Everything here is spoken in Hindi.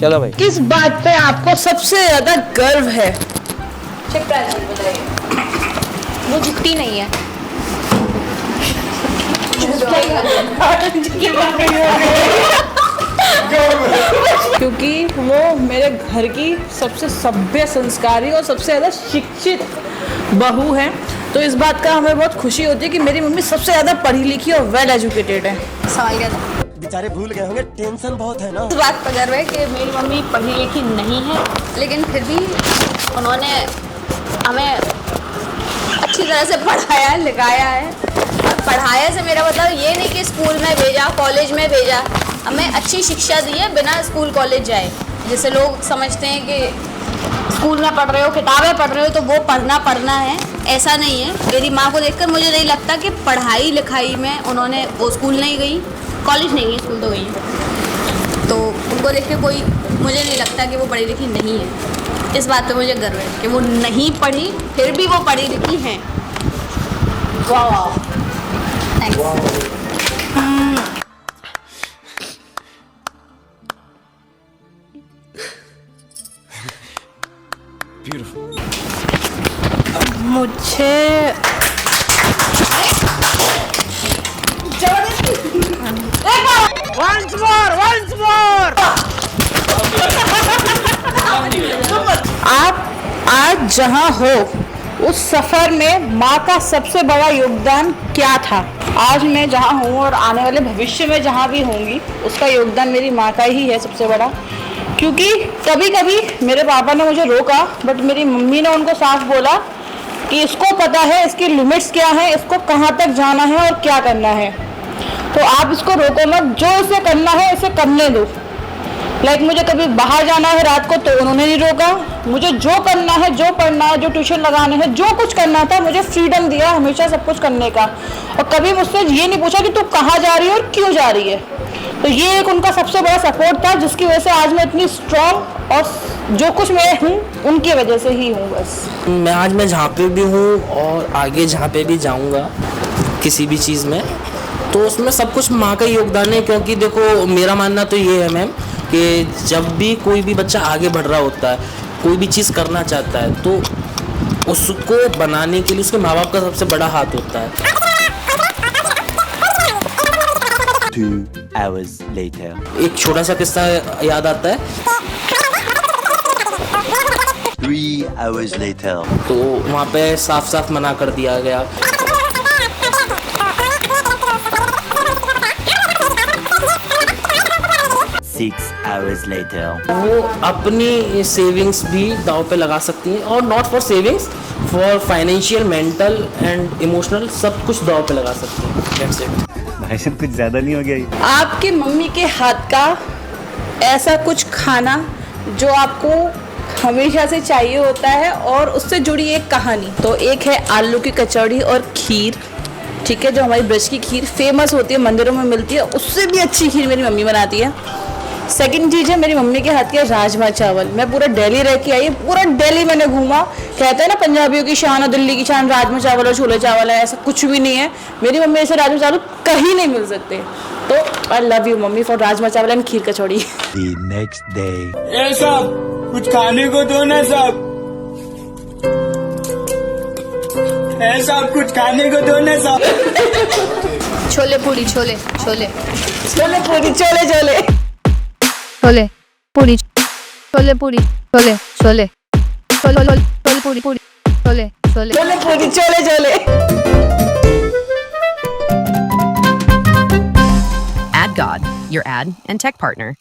चलो भाई। किस बात पे आपको सबसे ज्यादा गर्व है? चिपरा जी बताइए। वो झुकती नहीं है। क्योंकि वो मेरे घर की सबसे सभ्य, संस्कारी और सबसे ज्यादा शिक्षित बहू है। तो इस बात का हमें बहुत खुशी होती है कि मेरी मम्मी सबसे ज्यादा पढ़ी लिखी और वेल एजुकेटेड है। सवाल क्या था? बेचारे भूल गए होंगे, टेंशन बहुत है ना। इस बात पर गर्व है कि मेरी मम्मी पढ़ी लिखी नहीं है, लेकिन फिर भी उन्होंने हमें अच्छी तरह से पढ़ाया लिखाया है। और पढ़ाया से मेरा मतलब ये नहीं कि स्कूल में भेजा, कॉलेज में भेजा, हमें अच्छी शिक्षा दी है बिना स्कूल कॉलेज जाए। जैसे लोग समझते हैं कि स्कूल में पढ़ रहे हो, किताबें पढ़ रहे हो तो वो पढ़ना है, ऐसा नहीं है। मेरी माँ को देखकर मुझे नहीं लगता कि पढ़ाई लिखाई में उन्होंने, वो स्कूल नहीं गई, कॉलेज नहीं गई, स्कूल तो गई है, तो उनको देख के कोई मुझे नहीं लगता कि वो पढ़ी लिखी नहीं है। इस बात पे मुझे गर्व है कि वो नहीं पढ़ी फिर भी वो पढ़ी लिखी हैं। वाह, थैंक्स। मुझे आप आज जहाँ हो उस सफर में माँ का सबसे बड़ा योगदान क्या था? आज मैं जहाँ हूँ और आने वाले भविष्य में जहाँ भी होंगी उसका योगदान मेरी माँ का ही है सबसे बड़ा। क्योंकि कभी कभी मेरे पापा ने मुझे रोका, बट मेरी मम्मी ने उनको साफ बोला कि इसको पता है इसकी लिमिट्स क्या है, इसको कहाँ तक जाना है और क्या करना है, तो आप इसको रोको मत, जो इसे करना है इसे करने दो। लाइक मुझे कभी बाहर जाना है रात को तो उन्होंने नहीं रोका, मुझे जो करना है, जो पढ़ना है, जो ट्यूशन लगाने हैं, जो कुछ करना था, मुझे फ्रीडम दिया हमेशा सब कुछ करने का। और कभी मुझसे ये नहीं पूछा कि तू कहाँ जा रही है और क्यों जा रही है। तो ये एक उनका सबसे बड़ा सपोर्ट था जिसकी वजह से आज मैं इतनी स्ट्रॉन्ग और जो कुछ मैं हूँ उनकी वजह से ही हूँ। बस मैं जहाँ पे भी हूँ और आगे जहाँ पे भी जाऊँगा किसी भी चीज़ में, तो उसमें सब कुछ माँ का योगदान है। क्योंकि देखो मेरा मानना तो ये है मैम कि जब भी कोई भी बच्चा आगे बढ़ रहा होता है, कोई भी चीज़ करना चाहता है, तो उसको बनाने के लिए उसके माँ बाप का सबसे बड़ा हाथ होता है। 2 hours later. एक छोटा सा किस्सा याद आता है। 3 hours later. तो वहाँ पे साफ साफ मना कर दिया गया। Six hours later. वो अपनी सेविंग्स भी दाव पे लगा सकती हैं, और not for savings, for financial, mental and emotional, सब कुछ दाव पे लगा सकती हैं। That's it. भाई साहब कुछ ज्यादा नहीं हो गया ये? आपकी मम्मी के हाथ का ऐसा कुछ खाना जो आपको हमेशा से चाहिए होता है और उससे जुड़ी एक कहानी। तो एक है आलू की कचौड़ी और खीर, ठीक है, जो हमारी ब्रज की खीर फेमस होती है, मंदिरों में मिलती है, उससे भी अच्छी खीर मेरी मम्मी बनाती है। सेकंड चीज़ है मेरी मम्मी के हाथ के राजमा चावल। मैं पूरा दिल्ली रह के आई, पूरा दिल्ली मैंने घूमा। कहते हैं ना पंजाबियों की शान और दिल्ली की शान राजमा चावल और छोले चावल है, ऐसा कुछ भी नहीं है। मेरी मम्मी ऐसे राजमा चावल कहीं नहीं मिल सकते। तो I love you mummy for rajma chawal and kheer kachori. The next day. ए सब कुछ खाने को दो ना सब। ए सब कुछ खाने को दो ना सब। छोले पूरी, छोले छोले छोले पूरी, छोले छोले छोले पूरी, छोले पूरी, छोले छोले छोले छोले पूरी पूरी, छोले छोले छोले पूरी, chole chole. AdGod, your ad and tech partner.